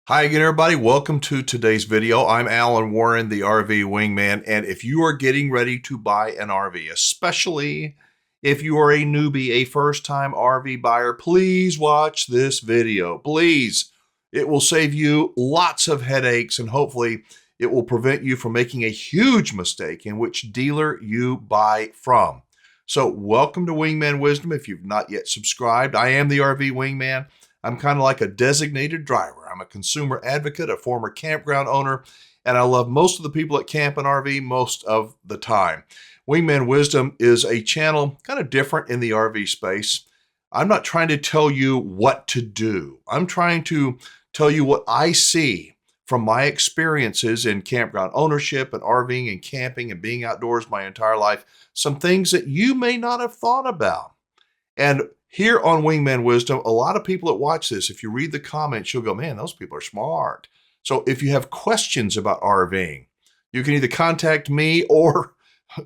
Hi again, everybody. Welcome to today's video. I'm Alan Warren, the RV Wingman, and if you are getting ready to buy an RV, especially if you are a newbie, a first-time RV buyer, please watch this video. Please. It will save you lots of headaches, and hopefully it will prevent you from making a huge mistake in which dealer you buy from. So welcome to Wingman Wisdom. If you've not yet subscribed, I am the RV Wingman. I'm kind of like a designated driver. I'm a consumer advocate, a former campground owner, and I love most of the people that camp and RV most of the time. Wingman Wisdom is a channel kind of different in the RV space. I'm not trying to tell you what to do. I'm trying to tell you what I see from my experiences in campground ownership and RVing and camping and being outdoors my entire life. Some things that you may not have thought about. And here on Wingman Wisdom, a lot of people that watch this, if you read the comments, you'll go, man, those people are smart. So if you have questions about RVing, you can either contact me or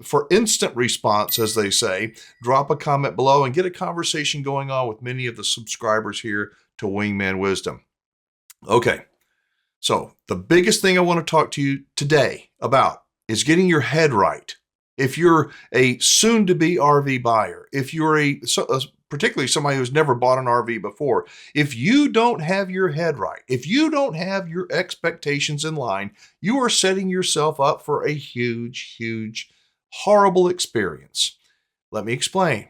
for instant response, as they say, drop a comment below and get a conversation going on with many of the subscribers here to Wingman Wisdom. Okay, so the biggest thing I want to talk to you today about is getting your head right. If you're a soon-to-be RV buyer, if you're particularly somebody who's never bought an RV before, if you don't have your head right, if you don't have your expectations in line, you are setting yourself up for a huge, horrible experience. Let me explain.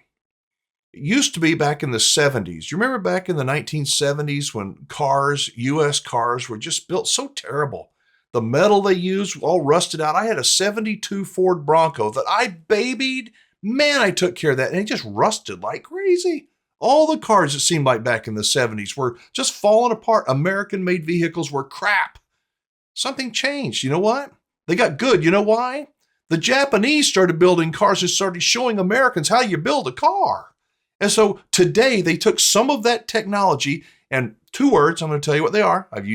It used to be back in the 70s. You remember back in the 1970s when cars, U.S. cars, were just built so terrible? The metal they used all rusted out. I had a 72 Ford Bronco that I babied. Man, I took care of that, and it just rusted like crazy. All the cars, it seemed like back in the 70s, were just falling apart. American-made vehicles were crap. Something changed. You know what? They got good. You know why? The Japanese started building cars and started showing Americans how you build a car. And so today, they took some of that technology, and two words, I'm going to tell you what they are. I've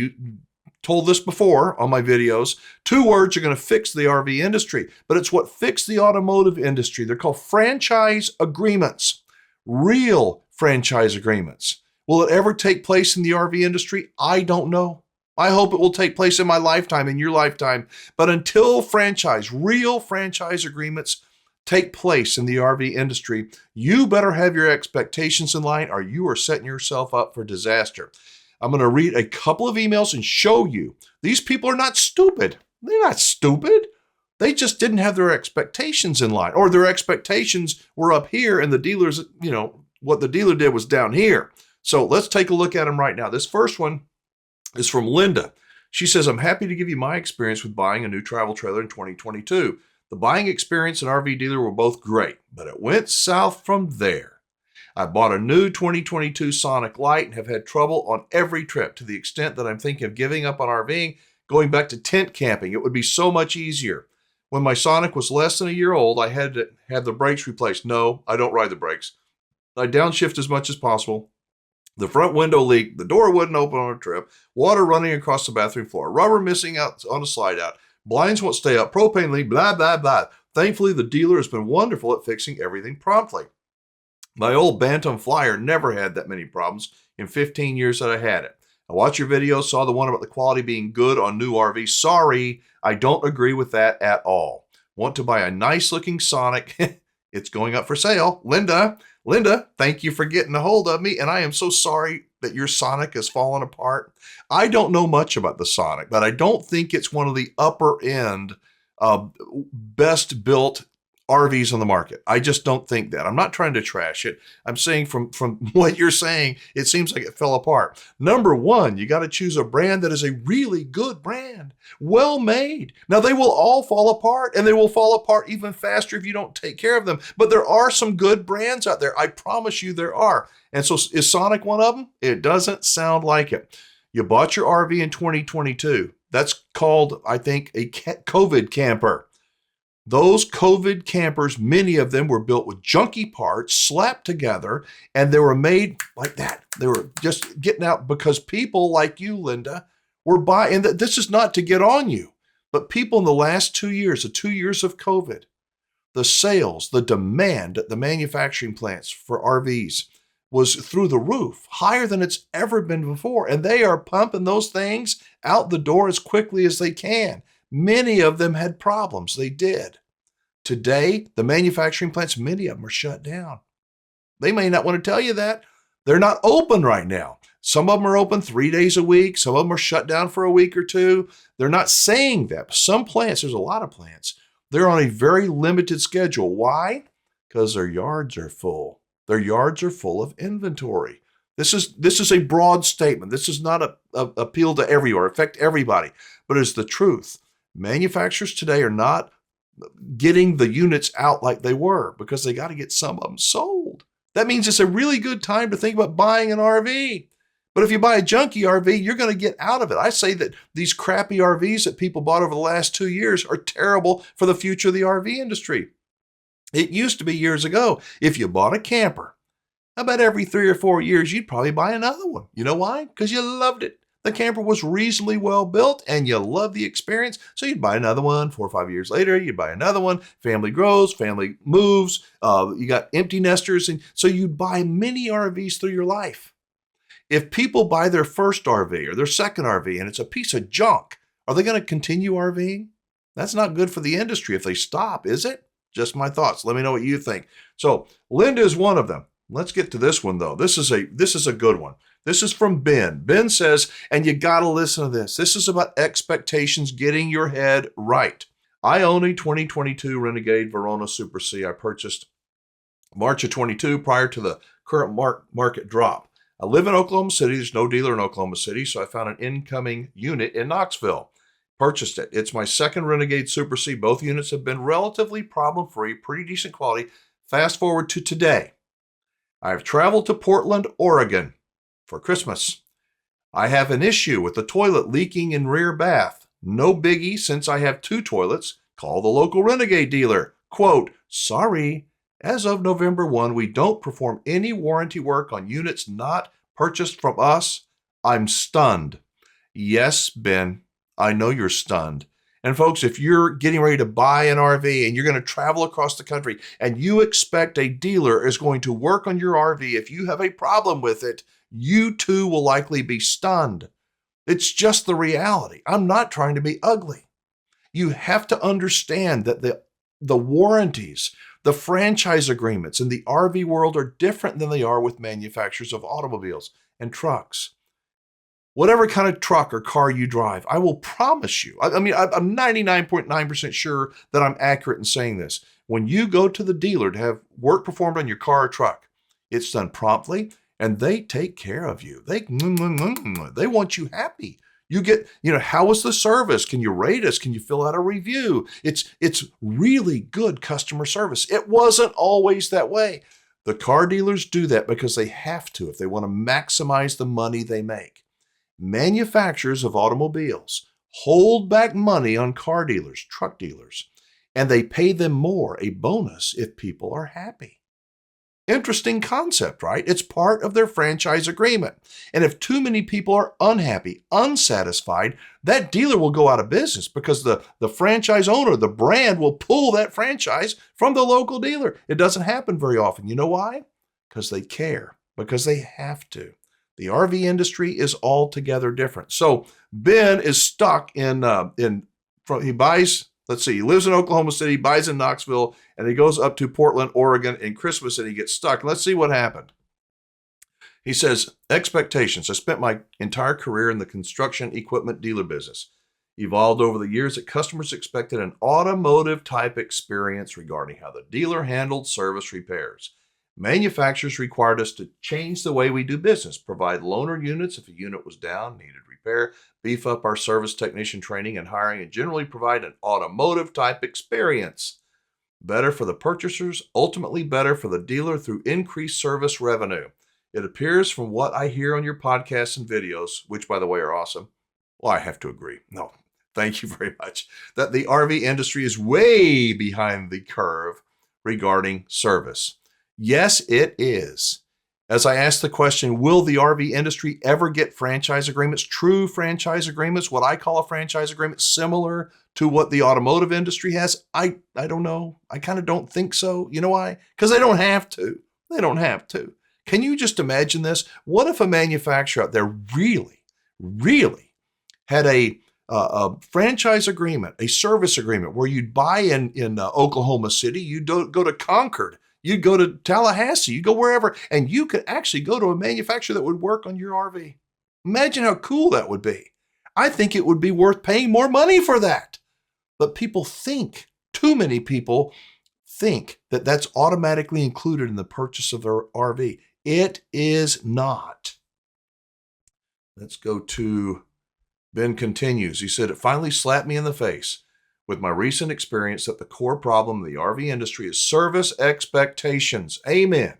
told this before on my videos. Two words are going to fix the RV industry, but it's what fixed the automotive industry. They're called franchise agreements, real franchise agreements. Will it ever take place in the RV industry? I don't know. I hope it will take place in my lifetime, in your lifetime. But until real franchise agreements take place in the RV industry, you better have your expectations in line or you are setting yourself up for disaster. I'm going to read a couple of emails and show you. These people are not stupid. They're not stupid. They just didn't have their expectations in line, or their expectations were up here and the dealers, what the dealer did was down here. So let's take a look at them right now. This first one is from Linda. She says, I'm happy to give you my experience with buying a new travel trailer in 2022. The buying experience and RV dealer were both great, but it went south from there. I bought a new 2022 Sonic Light and have had trouble on every trip to the extent that I'm thinking of giving up on RVing, going back to tent camping. It would be so much easier. When my Sonic was less than a year old, I had to have the brakes replaced. No, I don't ride the brakes. I downshift as much as possible. The front window leaked. The door wouldn't open on a trip. Water running across the bathroom floor. Rubber missing out on a slide out. Blinds won't stay up. Propane leak. Blah, blah, blah. Thankfully, the dealer has been wonderful at fixing everything promptly. My old Bantam Flyer never had that many problems in 15 years that I had it. I watched your video, saw the one about the quality being good on new RV. Sorry, I don't agree with that at all. Want to buy a nice looking Sonic. It's going up for sale. Linda, thank you for getting a hold of me. And I am so sorry that your Sonic has fallen apart. I don't know much about the Sonic, but I don't think it's one of the upper end best built RVs on the market. I just don't think that. I'm not trying to trash it. I'm saying from what you're saying, it seems like it fell apart. Number one, you got to choose a brand that is a really good brand, well made. Now, they will all fall apart, and they will fall apart even faster if you don't take care of them. But there are some good brands out there. I promise you there are. And so is Sonic one of them? It doesn't sound like it. You bought your RV in 2022. That's called, I think, a COVID camper. Those COVID campers, many of them were built with junky parts, slapped together, and they were made like that. They were just getting out because people like you, Linda, were buying. And this is not to get on you, but people in the last 2 years, the 2 years of COVID, the sales, the demand at the manufacturing plants for RVs was through the roof, higher than it's ever been before. And they are pumping those things out the door as quickly as they can. Many of them had problems. They did. Today, the manufacturing plants, many of them are shut down. They may not want to tell you that. They're not open right now. Some of them are open 3 days a week. Some of them are shut down for a week or two. They're not saying that. But some plants, there's a lot of plants, they're on a very limited schedule. Why? Because their yards are full. Their yards are full of inventory. This is a broad statement. This is not a appeal to everyone, affect everybody, but it's the truth. Manufacturers today are not getting the units out like they were because they got to get some of them sold. That means it's a really good time to think about buying an RV. But if you buy a junky RV, you're going to get out of it. I say that these crappy RVs that people bought over the last 2 years are terrible for the future of the RV industry. It used to be years ago, if you bought a camper, about every 3 or 4 years, you'd probably buy another one. You know why? Because you loved it. The camper was reasonably well built and you loved the experience. So you'd buy another one. 4 or 5 years later, you'd buy another one. Family grows, family moves. You got empty nesters. And so you'd buy many RVs through your life. If people buy their first RV or their second RV and it's a piece of junk, are they going to continue RVing? That's not good for the industry if they stop, is it? Just my thoughts. Let me know what you think. So Linda is one of them. Let's get to this one though. This is a good one. This is from Ben. Ben says, and you got to listen to this. This is about expectations, getting your head right. I own a 2022 Renegade Verona Super C. I purchased March of 22 prior to the current market drop. I live in Oklahoma City. There's no dealer in Oklahoma City, so I found an incoming unit in Knoxville. Purchased it. It's my second Renegade Super C. Both units have been relatively problem-free, pretty decent quality. Fast forward to today. I've traveled to Portland, Oregon for Christmas. I have an issue with the toilet leaking in rear bath. No biggie since I have 2 toilets. Call the local Renegade dealer. Quote, sorry, as of November 1, we don't perform any warranty work on units not purchased from us. I'm stunned. Yes, Ben, I know you're stunned. And folks, if you're getting ready to buy an RV and you're going to travel across the country and you expect a dealer is going to work on your RV, if you have a problem with it, you too will likely be stunned. It's just the reality. I'm not trying to be ugly. You have to understand that the warranties, the franchise agreements in the RV world are different than they are with manufacturers of automobiles and trucks. Whatever kind of truck or car you drive, I will promise you, I'm 99.9% sure that I'm accurate in saying this. When you go to the dealer to have work performed on your car or truck, it's done promptly and they take care of you. They want you happy. You get, how was the service? Can you rate us? Can you fill out a review? It's really good customer service. It wasn't always that way. The car dealers do that because they have to if they want to maximize the money they make. Manufacturers of automobiles hold back money on car dealers, truck dealers, and they pay them more, a bonus, if people are happy. Interesting concept, right? It's part of their franchise agreement. And if too many people are unhappy, unsatisfied, that dealer will go out of business because the franchise owner, the brand, will pull that franchise from the local dealer. It doesn't happen very often. You know why? Because they care, because they have to. The RV industry is altogether different. So Ben is stuck he buys, he lives in Oklahoma City, buys in Knoxville, and he goes up to Portland, Oregon in Christmas and he gets stuck. Let's see what happened. He says, expectations. I spent my entire career in the construction equipment dealer business. Evolved over the years that customers expected an automotive type experience regarding how the dealer handled service repairs. Manufacturers required us to change the way we do business, provide loaner units if a unit was down, needed repair, beef up our service technician training and hiring, and generally provide an automotive type experience. Better for the purchasers, ultimately better for the dealer through increased service revenue. It appears from what I hear on your podcasts and videos, which by the way are awesome. Well, I have to agree. No, thank you very much. That the RV industry is way behind the curve regarding service. Yes, it is. As I asked the question, will the RV industry ever get franchise agreements, true franchise agreements, what I call a franchise agreement, similar to what the automotive industry has? I don't know. I kind of don't think so. You know why? Because they don't have to. They don't have to. Can you just imagine this? What if a manufacturer out there really had a franchise agreement, a service agreement where you'd buy in Oklahoma City, you'd go to Concord, you'd go to Tallahassee, you'd go wherever, and you could actually go to a manufacturer that would work on your RV. Imagine how cool that would be. I think it would be worth paying more money for that. But too many people think that that's automatically included in the purchase of their RV. It is not. Let's go to Ben continues. He said, it finally slapped me in the face with my recent experience that the core problem in the RV industry is service expectations. Amen.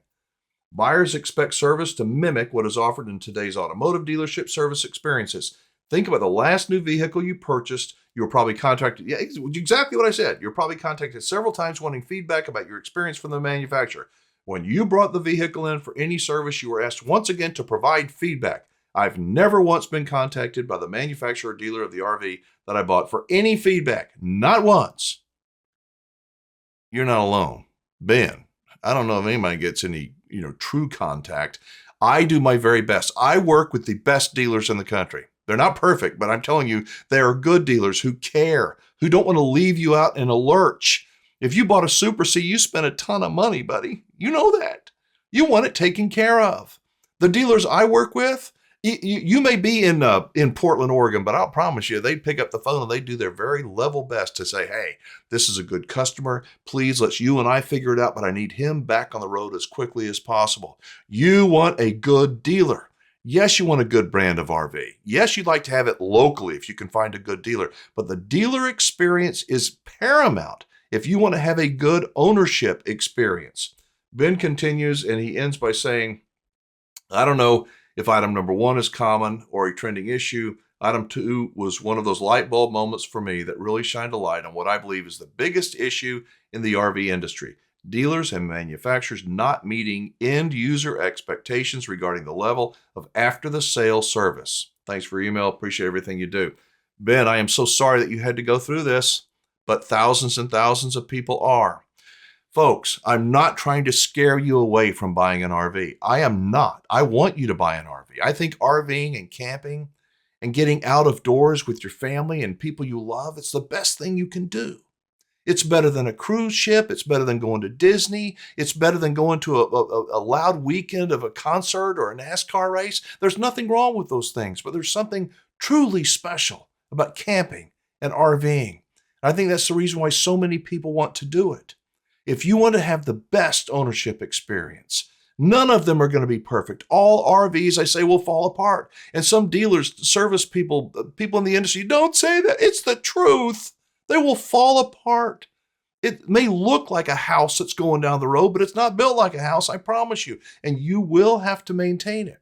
Buyers expect service to mimic what is offered in today's automotive dealership service experiences. Think about the last new vehicle you purchased. You were probably contacted. Yeah, exactly what I said. You're probably contacted several times wanting feedback about your experience from the manufacturer. When you brought the vehicle in for any service, you were asked once again to provide feedback. I've never once been contacted by the manufacturer or dealer of the RV that I bought for any feedback. Not once. You're not alone. Ben, I don't know if anybody gets any, true contact. I do my very best. I work with the best dealers in the country. They're not perfect, but I'm telling you, they are good dealers who care, who don't want to leave you out in a lurch. If you bought a Super C, you spent a ton of money, buddy. You know that. You want it taken care of. The dealers I work with, you may be in Portland, Oregon, but I'll promise you, they'd pick up the phone and they'd do their very level best to say, hey, this is a good customer. Please, let's you and I figure it out, but I need him back on the road as quickly as possible. You want a good dealer. Yes, you want a good brand of RV. Yes, you'd like to have it locally if you can find a good dealer, but the dealer experience is paramount if you want to have a good ownership experience. Ben continues and he ends by saying, I don't know if item number 1 is common or a trending issue. Item 2 was one of those light bulb moments for me that really shined a light on what I believe is the biggest issue in the RV industry. Dealers and manufacturers not meeting end user expectations regarding the level of after the sale service. Thanks for your email. Appreciate everything you do. Ben, I am so sorry that you had to go through this, but thousands and thousands of people are. Folks, I'm not trying to scare you away from buying an RV. I am not. I want you to buy an RV. I think RVing and camping and getting out of doors with your family and people you love, it's the best thing you can do. It's better than a cruise ship. It's better than going to Disney. It's better than going to a loud weekend of a concert or a NASCAR race. There's nothing wrong with those things, but there's something truly special about camping and RVing. I think that's the reason why so many people want to do it. If you want to have the best ownership experience, none of them are going to be perfect. All RVs, I say, will fall apart. And some dealers, service people in the industry, don't say that. It's the truth. They will fall apart. It may look like a house that's going down the road, but it's not built like a house, I promise you. And you will have to maintain it.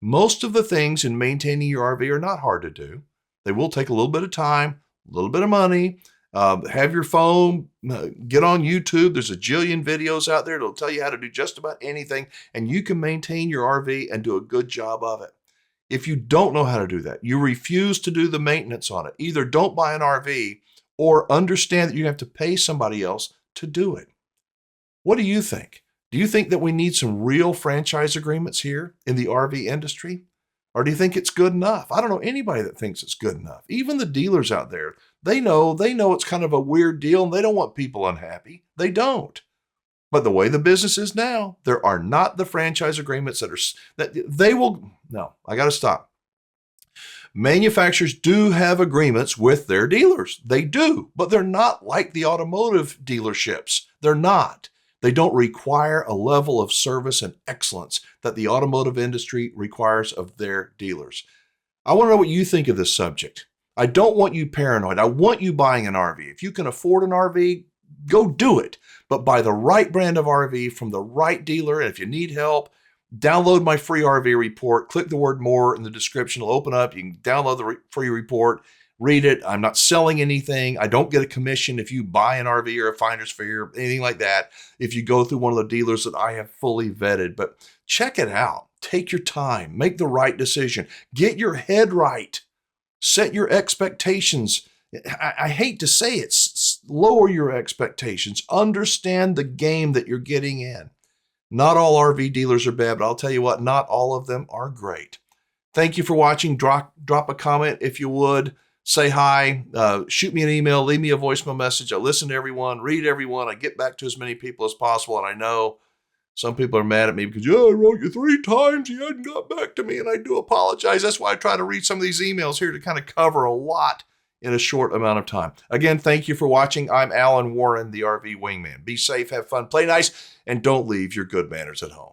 Most of the things in maintaining your RV are not hard to do. They will take a little bit of time, a little bit of money. Have your phone, get on YouTube. There's a jillion videos out there that'll tell you how to do just about anything, and you can maintain your RV and do a good job of it. If you don't know how to do that, you refuse to do the maintenance on it, either don't buy an RV or understand that you have to pay somebody else to do it. What do you think? Do you think that we need some real franchise agreements here in the RV industry? Or do you think it's good enough? I don't know anybody that thinks it's good enough. Even the dealers out there, they know it's kind of a weird deal and they don't want people unhappy. They don't. But the way the business is now, there are not the franchise agreements that they will. No, I got to stop. Manufacturers do have agreements with their dealers. They do, but they're not like the automotive dealerships. They're not. They don't require a level of service and excellence that the automotive industry requires of their dealers. I want to know what you think of this subject. I don't want you paranoid. I want you buying an RV. If you can afford an RV, go do it. But buy the right brand of RV from the right dealer. And if you need help, download my free RV report. Click the word more in the description. It'll open up. You can download the free report. Read it. I'm not selling anything. I don't get a commission if you buy an RV or a finder's fee or anything like that if you go through one of the dealers that I have fully vetted. But check it out. Take your time. Make the right decision. Get your head right. Set your expectations. I hate to say it. Lower your expectations. Understand the game that you're getting in. Not all RV dealers are bad, but I'll tell you what, not all of them are great. Thank you for watching. Drop a comment if you would. Say hi. Shoot me an email. Leave me a voicemail message. I listen to everyone, read everyone. I get back to as many people as possible. And I know some people are mad at me because, I wrote you 3 times. You hadn't got back to me. And I do apologize. That's why I try to read some of these emails here to kind of cover a lot in a short amount of time. Again, thank you for watching. I'm Alan Warren, the RV Wingman. Be safe, have fun, play nice, and don't leave your good manners at home.